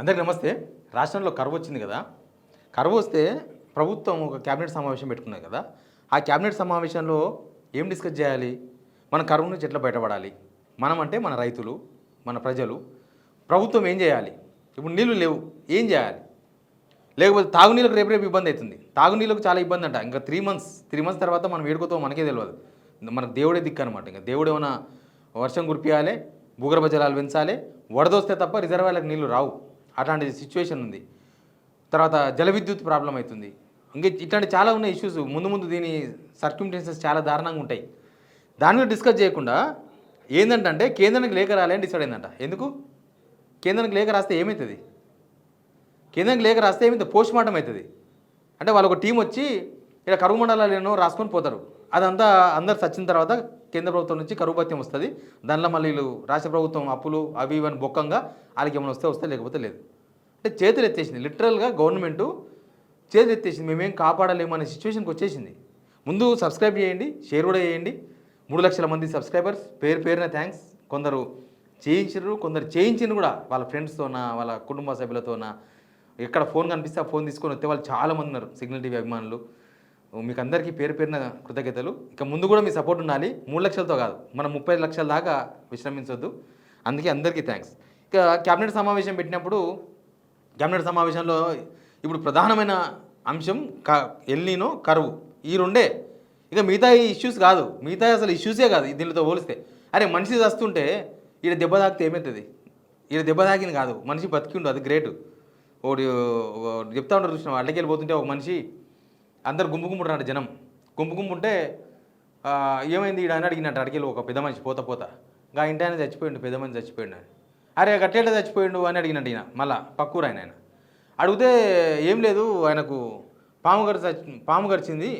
అందరికీ నమస్తే. రాష్ట్రంలో కరువు వచ్చింది కదా. కరువు వస్తే ప్రభుత్వం ఒక క్యాబినెట్ సమావేశం పెట్టుకున్నది కదా. ఆ క్యాబినెట్ సమావేశంలో ఏం డిస్కస్ చేయాలి? మన కరువు నుంచి ఎట్లా బయటపడాలి? మనం అంటే మన రైతులు, మన ప్రజలు. ప్రభుత్వం ఏం చేయాలి? ఇప్పుడు నీళ్లు లేవు, ఏం చేయాలి? లేకపోతే తాగునీళ్ళకు రేపు రేపు ఇబ్బంది అవుతుంది. తాగునీళ్ళకు చాలా ఇబ్బంది అంట. ఇంకా 3 మంత్స్ తర్వాత మనం వేడుకోతాం మనకే తెలియదు. మనకు దేవుడే దిక్కు అనమాట. ఇంకా దేవుడు ఏమైనా వర్షం కురిపియాలి, భూగర్భ జలాలు పెంచాలి, వరదొస్తే తప్ప రిజర్వాయర్లకు నీళ్లు రావు. అట్లాంటి సిచ్యువేషన్ ఉంది. తర్వాత జల విద్యుత్ ప్రాబ్లం అవుతుంది. ఇంకా ఇట్లాంటి చాలా ఉన్న ఇష్యూస్. ముందు దీని సర్క్యూమ్టెన్సెస్ చాలా దారుణంగా ఉంటాయి. దాని మీద డిస్కస్ చేయకుండా ఏంటంటే కేంద్రానికి లేఖ రాలని డిసైడ్ అయిందంట. ఎందుకు? కేంద్రానికి లేఖ రాస్తే ఏమవుతుంది? కేంద్రానికి లేఖ రాస్తే ఏమైతే పోస్ట్ మార్టం అవుతుంది. అంటే వాళ్ళు ఒక టీం వచ్చి ఇక్కడ కరువు మండలాలు ఎన్నో రాసుకొని పోతారు. అదంతా అందరు చచ్చిన తర్వాత కేంద్ర ప్రభుత్వం నుంచి కరువు భత్యం వస్తుంది. దానిలో మళ్ళీ వీళ్ళు రాష్ట్ర ప్రభుత్వం అప్పులు అవి ఇవన్నీ బొక్కంగా వాళ్ళకి ఏమైనా వస్తే లేకపోతే లేదు. అంటే చేతులు ఎత్తేసింది. లిటరల్గా గవర్నమెంటు చేతులు ఎత్తేసింది. మేమేం కాపాడలేము అనే సిచ్యువేషన్కి వచ్చేసింది. ముందు సబ్స్క్రైబ్ చేయండి, షేర్ కూడా చేయండి. 3 లక్షల మంది సబ్స్క్రైబర్స్, పేరున థ్యాంక్స్. కొందరు చేయించారు, కొందరు చేయించిన కూడా వాళ్ళ ఫ్రెండ్స్తోన, వాళ్ళ కుటుంబ సభ్యులతోన. ఎక్కడ ఫోన్ కనిపిస్తే ఆ ఫోన్ తీసుకొని వస్తే వాళ్ళు చాలామంది ఉన్నారు సిగ్నల్ టీవీ అభిమానులు. మీకు అందరికీ పేరున కృతజ్ఞతలు. ఇక ముందు కూడా మీ సపోర్ట్ ఉండాలి. 3 లక్షలతో కాదు, మనం 30 లక్షల దాకా విశ్రమించొద్దు. అందుకే అందరికీ థ్యాంక్స్. ఇక క్యాబినెట్ సమావేశం పెట్టినప్పుడు క్యాబినెట్ సమావేశంలో ఇప్పుడు ప్రధానమైన అంశం ఎల్నినో, కరువు, ఈ రెండే. ఇక మిగతా ఇష్యూస్ కాదు, మిగతా అసలు ఇష్యూసే కాదు దీనితో పోలిస్తే. అరే మనిషి వస్తుంటే ఈడ దెబ్బ తాకితే ఏమవుతుంది? ఈడ దెబ్బ తాకింది కాదు, మనిషి బతికిండు, అది గ్రేటు. ఒకటి చెప్తా ఉంటారు చూసినా, అడ్డకి వెళ్ళిపోతుంటే ఒక మనిషి అందరు గుంపుకుంటారు జనం. గుంపుకుంటుంటే ఏమైంది ఈడ అని అడిగినట్టు అడిగేళ్ళు ఒక పెద్ద మనిషి పోతా ఇంకా ఇంటి ఆయన చచ్చిపోయిండు, పెద్ద మనిషి చచ్చిపోయిండు అని. అరే గట్టేట చచ్చిపోయిండు అని అడిగినట్టు ఈయన. మళ్ళా పక్కూరు ఆయన అడిగితే ఏం లేదు, ఆయనకు పాము గరిచింది,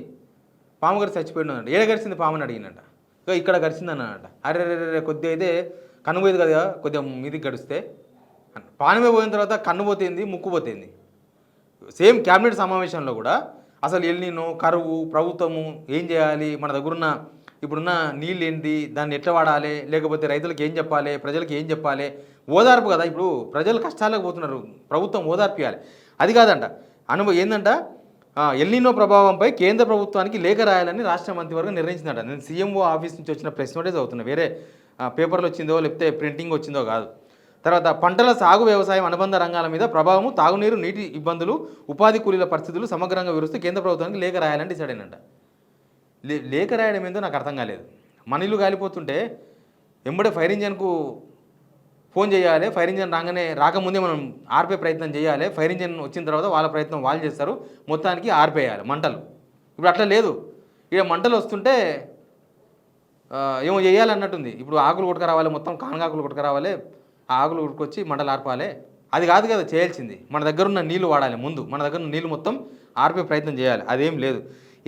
పాము గరిచి చచ్చిపోయిండు అన్నట్టు. ఏడ గరిచింది పాము అని అడిగినట్ట. ఇక ఇక్కడ గరిచింది అన్నట్ట. అరే కొద్దిగా అయితే కన్ను పోయేది కదా, కొద్దిగా మీదికి గడిస్తే. పానమే పోయిన తర్వాత కన్ను పోతుంది, ముక్కు పోతుంది. సేమ్ క్యాబినెట్ సమావేశంలో కూడా అసలు ఎల్నినో, కరువు, ప్రభుత్వము ఏం చేయాలి, మన దగ్గరున్న ఇప్పుడున్న నీళ్ళు ఏంటి, దాన్ని ఎట్లా వాడాలి, లేకపోతే రైతులకు ఏం చెప్పాలి, ప్రజలకు ఏం చెప్పాలి, ఓదార్పు కదా. ఇప్పుడు ప్రజలు కష్టాలకు పోతున్నారు, ప్రభుత్వం ఓదార్పియాలి. అది కాదంట. ఏందంట, ఎల్నినో ప్రభావంపై కేంద్ర ప్రభుత్వానికి లేఖ రాయాలని రాష్ట్ర మంత్రివర్గం నిర్ణయించిందట. నేను సీఎంఓ ఆఫీస్ నుంచి వచ్చిన ప్రెస్ నోటీస్ అవుతున్నా, వేరే పేపర్లు వచ్చిందో లేకపోతే ప్రింటింగ్ వచ్చిందో కాదు. తర్వాత పంటల సాగు, వ్యవసాయం, అనుబంధ రంగాల మీద ప్రభావము, తాగునీరు, నీటి ఇబ్బందులు, ఉపాధి కూలీల పరిస్థితులు సమగ్రంగా వివరిస్తూ కేంద్ర ప్రభుత్వానికి లేఖ రాయాలని డిసైడ్ అయినంట. లేఖ రాయడం ఏందో నాకు అర్థం కాలేదు. మన ఇల్లు కాలిపోతుంటే ఎంబడే ఫైర్ ఇంజన్కు ఫోన్ చేయాలి, ఫైర్ ఇంజన్ రాకముందే మనం ఆర్పే ప్రయత్నం చేయాలి, ఫైర్ ఇంజన్ వచ్చిన తర్వాత వాళ్ళ ప్రయత్నం వాళ్ళు చేస్తారు, మొత్తానికి ఆర్పేయాలి మంటలు. ఇప్పుడు అట్లా లేదు. ఇక మంటలు వస్తుంటే ఏమో చేయాలన్నట్టుంది. ఇప్పుడు ఆకులు కొట్టుకురావాలి, మొత్తం కానగాకులు కొట్టుకురావాలి, ఆ ఆకులు ఉడుకొచ్చి మంటలు ఆర్పాలి. అది కాదు కదా చేయాల్సింది. మన దగ్గర ఉన్న నీళ్లు వాడాలి. ముందు మన దగ్గర ఉన్న నీళ్ళు మొత్తం ఆర్పే ప్రయత్నం చేయాలి. అదేం లేదు.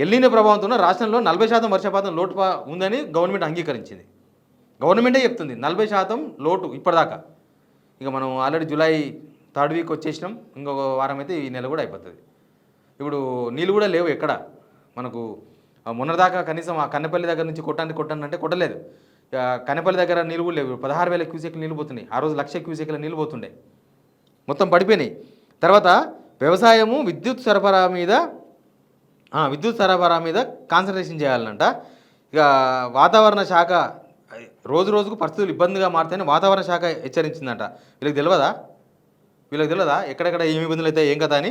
ఎల్నినో ప్రభావంతో రాష్ట్రంలో 40% వర్షపాతం లోటు ఉందని గవర్నమెంట్ అంగీకరించింది. గవర్నమెంటే చెప్తుంది 40% లోటు ఇప్పటిదాకా. ఇక మనం ఆల్రెడీ జూలై 3rd వీక్ వచ్చేసినాం. ఇంకొక వారం అయితే ఈ నెల కూడా అయిపోతుంది. ఇప్పుడు నీళ్ళు కూడా లేవు ఎక్కడ మనకు. మొన్నదాకా కనీసం ఆ కన్నెపల్లి దగ్గర నుంచి కొట్టండి అంటే కొట్టలేదు. కన్నెపల్లి దగ్గర నీళ్ళు కూడా లేవు. 16,000 క్యూసెక్లు నీళ్ళు పోతున్నాయి. ఆ రోజు 1,00,000 క్యూసెక్ల నీళ్ళు పోతుండే, మొత్తం పడిపోయినాయి. తర్వాత వ్యవసాయము, విద్యుత్ సరఫరా మీద కాన్సన్ట్రేషన్ చేయాలంట. ఇక వాతావరణ శాఖ రోజుకు పరిస్థితులు ఇబ్బందిగా మారుతాయని వాతావరణ శాఖ హెచ్చరించిందంట. వీళ్ళకి తెలియదా ఎక్కడెక్కడ ఏమి ఇబ్బందులు అయితే ఏం కదా అని.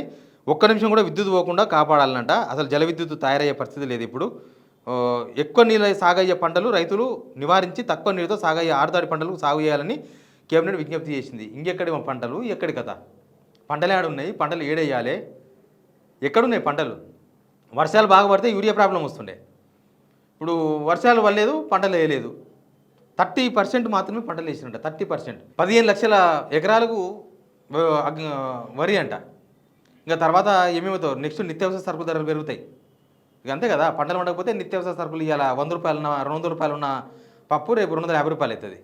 ఒక్క నిమిషం కూడా విద్యుత్ పోకుండా కాపాడాలన్నట. అసలు జల విద్యుత్ తయారయ్యే పరిస్థితి లేదు ఇప్పుడు. ఎక్కువ నీళ్ళ సాగయ్యే పంటలు రైతులు నివారించి తక్కువ నీళ్ళతో సాగయ్యే ఆరుదాడి పంటలకు సాగు చేయాలని కేబినెట్ విజ్ఞప్తి చేసింది. ఇంకెక్కడి పంటలు, ఎక్కడి కథ? పంటలు ఏడున్నాయి, పంటలు ఏడేయాలి, ఎక్కడున్నాయి పంటలు? వర్షాలు బాగా పడితే యూరియా ప్రాబ్లం వస్తుండే. ఇప్పుడు వర్షాలు పడలేదు, పంటలు వేయలేదు. 30% మాత్రమే పంటలు వేసినట్ట. 30%, 15 లక్షల ఎకరాలకు వరి అంట. ఇంకా తర్వాత ఏమేమవుతావు, నెక్స్ట్ నిత్యావసర సరుకుల ధరలు పెరుగుతాయి. ఇక అంతే కదా. పంటలు పండకపోతే నిత్యావసర సరుకులు ఇవాళ 100 రూపాయలు, 200 రూపాయలు ఉన్న పప్పు రేపు 250 రూపాయలు అవుతుంది.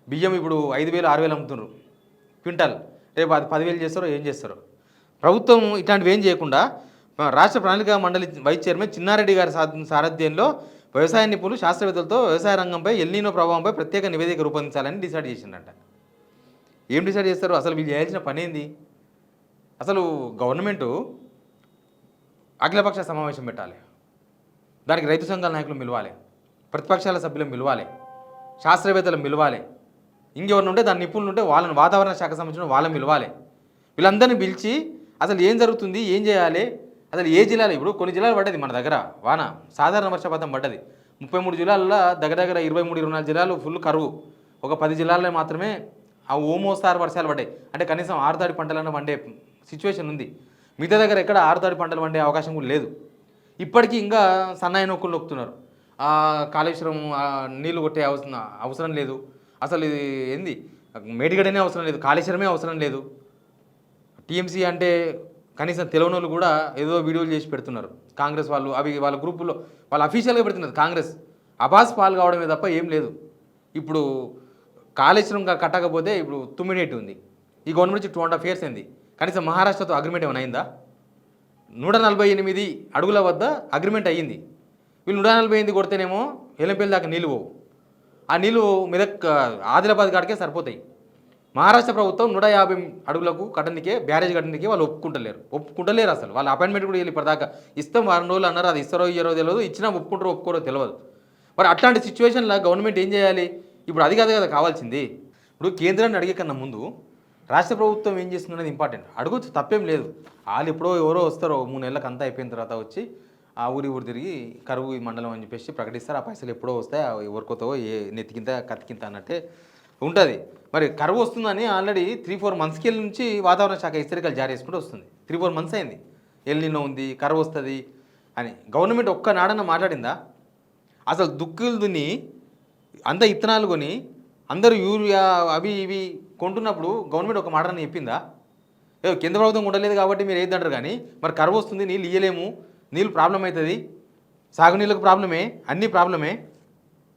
బియ్యం ఇప్పుడు 5,000, 6,000 అమ్ముతున్నారు క్వింటాల్. రేపు అది 10,000 చేస్తారో ఏం చేస్తారో. ప్రభుత్వం ఇట్లాంటివి ఏం చేయకుండా రాష్ట్ర ప్రణాళిక మండలి వైస్ చైర్మన్ చిన్నారెడ్డి గారి సారథ్యంలో వ్యవసాయ నిపుణులు, శాస్త్రవేత్తలతో వ్యవసాయ రంగంపై ఎల్నినో ప్రభావంపై ప్రత్యేక నివేదిక రూపొందించాలని డిసైడ్ చేసిందంట. ఏం డిసైడ్ చేస్తారు? అసలు వీళ్ళు చేయాల్సిన పని ఏంది? అసలు గవర్నమెంటు అఖిలపక్ష సమావేశం పెట్టాలి, దానికి రైతు సంఘాల నాయకులు పిలవాలి, ప్రతిపక్షాల సభ్యులను పిలవాలి, శాస్త్రవేత్తలను పిలవాలి, ఇంకెవరిని ఉంటే దాని నిపుణులు ఉంటే వాళ్ళని, వాతావరణ శాఖ సంబంధించిన వాళ్ళని పిలవాలి. వీళ్ళందరినీ పిలిచి అసలు ఏం జరుగుతుంది, ఏం చేయాలి, అసలు ఏ జిల్లాలో ఇప్పుడు కొన్ని జిల్లాలు పడ్డది మన దగ్గర వాన, సాధారణ వర్షపాతం పడ్డది. 33 జిల్లాల్లో దగ్గర 23-24 జిల్లాలు ఫుల్ కరువు. ఒక 10 జిల్లాల్లో మాత్రమే ఆ ఓమోస్తారు వర్షాలు పడ్డాయి. అంటే కనీసం ఆరుదాడి పంటలను వండే సిచ్యువేషన్ ఉంది. మిగతా దగ్గర ఎక్కడ ఆరుదాడి పంటలు వండే అవకాశం కూడా లేదు. ఇప్పటికీ ఇంకా సన్నాయి నొక్కులు నొక్కుతున్నారు. కాళేశ్వరం నీళ్లు కొట్టే అవసరం లేదు, అసలు ఇది ఏంది మేడిగడనే అవసరం లేదు, కాళేశ్వరమే అవసరం లేదు. టీఎంసీ అంటే కనీసం తెలియని వాళ్ళు కూడా ఏదో వీడియోలు చేసి పెడుతున్నారు కాంగ్రెస్ వాళ్ళు. అవి వాళ్ళ గ్రూపుల్లో వాళ్ళు అఫీషియల్గా పెడుతున్నారు. కాంగ్రెస్ అబాస్ పాలు కావడమే తప్ప ఏం లేదు. ఇప్పుడు కాళేశ్వరం కట్టకపోతే ఇప్పుడు తుమ్మిడేటి ఉంది. ఈ గవర్నమెంట్ 2.5 years అయింది. కనీసం మహారాష్ట్రతో అగ్రిమెంట్ ఏమైనా అయిందా? 148 అడుగుల వద్ద అగ్రిమెంట్ అయ్యింది. వీళ్ళు 148 కొడితేనేమో ఎలంపల్లి దాకా నీళ్ళు పోవు. ఆ నీళ్ళు మెదక్ ఆదిలాబాద్ కాడికే సరిపోతాయి. మహారాష్ట్ర ప్రభుత్వం 150 అడుగులకు కట్టనికే, బ్యారేజ్ కట్టనికే వాళ్ళు ఒప్పుకుంటలేరు అసలు. వాళ్ళ అపాయింట్మెంట్ కూడా వెళ్ళి ఇప్పటిదాకా ఇస్తాం 4 రోజులు అన్నారు. అది ఇస్తారో ఇయ్యారో తెలియదు, ఇచ్చినా ఒప్పుకోరో తెలియదు. మరి అట్లాంటి సిచ్యువేషన్లో గవర్నమెంట్ ఏం చేయాలి? ఇప్పుడు అది కాదు కదా కావాల్సింది. ఇప్పుడు కేంద్రాన్ని అడిగే కన్నా ముందు రాష్ట్ర ప్రభుత్వం ఏం చేస్తుందనేది ఇంపార్టెంట్. అడగొచ్చు, తప్పేం లేదు. వాళ్ళు ఎప్పుడో ఎవరో వస్తారో 3 నెలలకు అంతా అయిపోయిన తర్వాత వచ్చి ఆ ఊరు తిరిగి కరువు ఈ మండలం అని చెప్పేసి ప్రకటిస్తారు. ఆ పైసలు ఎప్పుడో వస్తాయి, ఎవరికోతో నెత్తికింత కత్తికింత అన్నట్టే ఉంటుంది. మరి కరువు వస్తుందని ఆల్రెడీ 3-4 monthsకి నుంచి వాతావరణ శాఖ హెచ్చరికలు జారీ చేసుకుంటూ వస్తుంది. 3-4 months అయింది. ఎల్నినో ఉంది, కరువు వస్తుంది అని గవర్నమెంట్ ఒక్కనాడన్నా మాట్లాడిందా? అసలు దుక్కులు దున్ని అంత ఇత్తనాలు కొని అందరూ యూరియా అవి ఇవి కొంటున్నప్పుడు గవర్నమెంట్ ఒక మాటని చెప్పిందా? కేంద్ర ప్రభుత్వం ఉండలేదు కాబట్టి మీరు ఏదంటారు, కానీ మరి కరువు వస్తుంది, నీళ్ళు ఇయ్యలేము, నీళ్ళు ప్రాబ్లం అవుతుంది, సాగునీళ్ళకు ప్రాబ్లమే, అన్నీ ప్రాబ్లమే.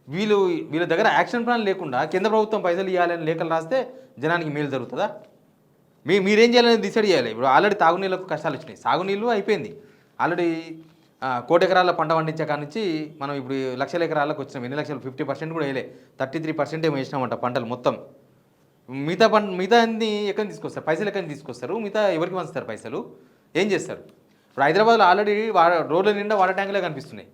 వీళ్ళ దగ్గర యాక్షన్ ప్లాన్ లేకుండా కేంద్ర ప్రభుత్వం పైసలు ఇవ్వాలని లేఖలు రాస్తే జనానికి మేలు జరుగుతుందా? మీరేం చేయాలని డిసైడ్ చేయాలి. ఇప్పుడు ఆల్రెడీ తాగునీళ్ళకు కష్టాలు వచ్చినాయి, సాగునీళ్ళు అయిపోయింది. ఆల్రెడీ 1 కోటి ఎకరాల పంట పండించే కాడ నుంచి మనం ఇప్పుడు 1,00,000 ఎకరాలకు వచ్చినాం. ఎన్ని లక్షలు? 50% కూడా వేయలే, 33% ఏమో వేసినామంట పంటలు మొత్తం. మిగతా అన్ని ఎక్కడి నుంచి తీసుకొస్తారు? పైసలు ఎక్కడి నుంచి తీసుకొస్తారు? మిగతా ఎవరికి పంచుతారు పైసలు? ఏం చేస్తారు? ఇప్పుడు హైదరాబాద్లో ఆల్రెడీ రోడ్ల నిండా వాటర్ ట్యాంకులే కనిపిస్తున్నాయి.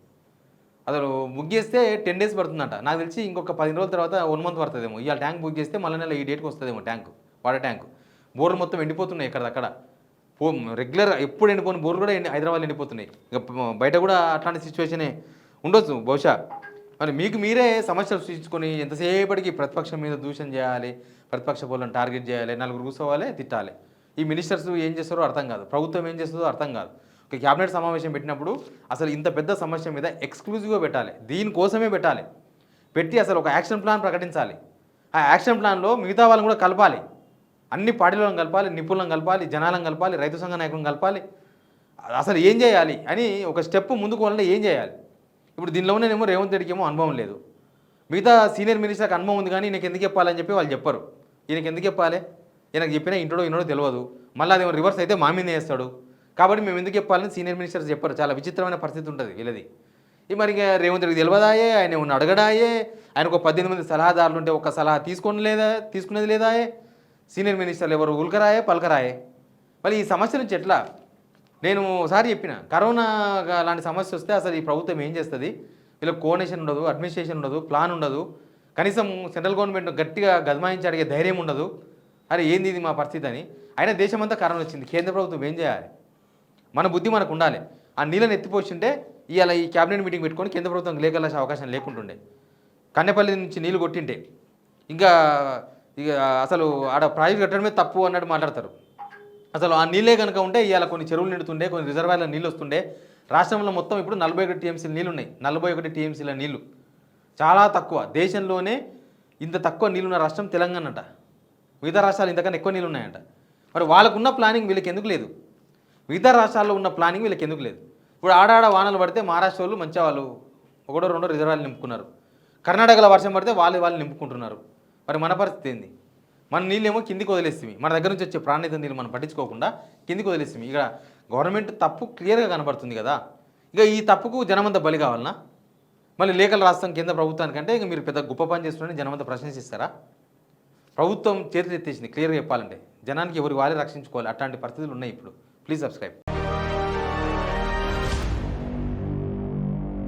అసలు బుక్ చేస్తే 10 days పడుతుందంట. నాకు తెలిసి ఇంకొక 15 రోజుల తర్వాత 1 month పడుతుందేమో. ఇవాళ ట్యాంక్ బుక్ చేస్తే మళ్ళీ నెల ఈ డేట్కి వస్తుందేమో ట్యాంకు, వాటర్ ట్యాంకు. బోర్లు మొత్తం ఎండిపోతున్నాయి ఎక్కడక్కడ. రెగ్యులర్ ఎప్పుడు ఎండిపోయిన బోర్లు కూడా హైదరాబాద్లో ఎండిపోతున్నాయి. ఇక బయట కూడా అట్లాంటి సిచ్యువేషనే ఉండొచ్చు బహుశా. మరి మీకు మీరే సమస్యలు సృష్టించుకొని ఎంతసేపటికి ప్రతిపక్షం మీద దూషణ చేయాలి, ప్రతిపక్ష పోలను టార్గెట్ చేయాలి, నలుగురు కూర్చోవాలి, తిట్టాలి. ఈ మినిస్టర్స్ ఏం చేస్తారో అర్థం కాదు, ప్రభుత్వం ఏం చేస్తుందో అర్థం కాదు. ఒక క్యాబినెట్ సమావేశం పెట్టినప్పుడు అసలు ఇంత పెద్ద సమస్య మీద ఎక్స్క్లూజివ్గా పెట్టాలి, దీనికోసమే పెట్టాలి. పెట్టి అసలు ఒక యాక్షన్ ప్లాన్ ప్రకటించాలి. ఆ యాక్షన్ ప్లాన్లో మిగతా వాళ్ళని కూడా కలపాలి, అన్ని పార్టీలను కలపాలి, నిపుణులను కలపాలి, జనాలను కలపాలి, రైతు సంఘ నాయకులను కలపాలి. అసలు ఏం చేయాలి అని ఒక స్టెప్ ముందుకు వల్ల ఏం చేయాలి. ఇప్పుడు దీనిలోనేమో రేవంత్ రెడ్డికి ఏమో అనుభవం లేదు, మిగతా సీనియర్ మినిస్టర్కి అనుభవం ఉంది, కానీ ఈయనకి ఎందుకు చెప్పాలని చెప్పి వాళ్ళు చెప్పరు. ఈయనకి ఎందుకు చెప్పాలి? ఈయనకు చెప్పినా ఇంటో ఇన్నోడో తెలియదు, మళ్ళీ అదేమో రివర్స్ అయితే మా మీద వేస్తాడు. కాబట్టి మేము ఎందుకు చెప్పాలని సీనియర్ మినిస్టర్స్ చెప్పరు. చాలా విచిత్రమైన పరిస్థితి ఉంటుంది వీళ్ళది. మరి ఇక రేవంత్ రెడ్డికి తెలియదాయే, ఆయన ఏమన్నా అడగడాయే, ఆయనకు 18 మంది సలహాదారులు ఉంటే ఒక సలహా తీసుకునేది లేదా? సీనియర్ మినిస్టర్లు ఎవరు ఉల్కరాయే పలకరాయే. మళ్ళీ ఈ సమస్య నుంచి ఎట్లా? నేను ఒకసారి చెప్పిన, కరోనా లాంటి సమస్య వస్తే అసలు ఈ ప్రభుత్వం ఏం చేస్తుంది? వీళ్ళకి కోఆర్డినేషన్ ఉండదు, అడ్మినిస్ట్రేషన్ ఉండదు, ప్లాన్ ఉండదు, కనీసం సెంట్రల్ గవర్నమెంట్ గట్టిగా గదమాయించి అడిగే ధైర్యం ఉండదు. అరే ఏంది ఇది మా పరిస్థితి అని. అయినా దేశమంతా కరోనా వచ్చింది, కేంద్ర ప్రభుత్వం ఏం చేయాలి? మన బుద్ధి మనకు ఉండాలి. ఆ నీళ్ళని ఎత్తిపోసింటే ఇవాళ ఈ క్యాబినెట్ మీటింగ్ పెట్టుకొని కేంద్ర ప్రభుత్వం లేఖలాసే అవకాశం లేకుంటుండే. కన్నెపల్లి నుంచి నీళ్ళు కొట్టింటే ఇంకా ఇక అసలు ఆడ ప్రాజెక్ట్ కట్టడమే తప్పు అన్నట్టు మాట్లాడతారు. అసలు ఆ నీళ్ళే కనుక ఉంటే ఇవాళ కొన్ని చెరువులు నిండుతుండే, కొన్ని రిజర్వాయర్ల నీళ్ళు వస్తుండే. రాష్ట్రంలో మొత్తం ఇప్పుడు 41 TMCల నీళ్ళు ఉన్నాయి. 41 TMCల నీళ్ళు చాలా తక్కువ. దేశంలోనే ఇంత తక్కువ నీళ్ళున్న రాష్ట్రం తెలంగాణ అంట. మిగతా రాష్ట్రాలు ఇంతకన్నా ఎక్కువ నీళ్ళు ఉన్నాయంట. మరి వాళ్ళకున్న ప్లానింగ్ వీళ్ళకి ఎందుకు లేదు? మిగతా రాష్ట్రాల్లో ఉన్న ప్లానింగ్ వీళ్ళకి ఎందుకు లేదు? ఇప్పుడు ఆడాడ వానలు పడితే మహారాష్ట్ర వాళ్ళు మంచిగా వాళ్ళు 1-2 రిజర్వాయర్లు నింపుకున్నారు. కర్ణాటకలో వర్షం పడితే వాళ్ళు నింపుకుంటున్నారు. మరి మన పరిస్థితి ఏంది? మన నీళ్ళేమో కిందికి వదిలేస్తుంది. మన దగ్గర నుంచి వచ్చే ప్రాణిత నీళ్ళు మనం పట్టించుకోకుండా కిందికి వదిలేస్తుంది. ఇక గవర్నమెంట్ తప్పు క్లియర్గా కనబడుతుంది కదా. ఇక ఈ తప్పుకు జనమంతా బలి కావాలన్నా? మళ్ళీ లేఖలు రాస్తాం కేంద్ర ప్రభుత్వానికంటే ఇక మీరు పెద్ద గొప్ప పని చేస్తున్నారని జనమంతా ప్రశంసిస్తారా? ప్రభుత్వం చేతులు ఎత్తేసింది క్లియర్గా చెప్పాలంటే. జనానికి ఎవరి వాళ్ళే రక్షించుకోవాలి, అట్లాంటి పరిస్థితులు ఉన్నాయి ఇప్పుడు. Please subscribe.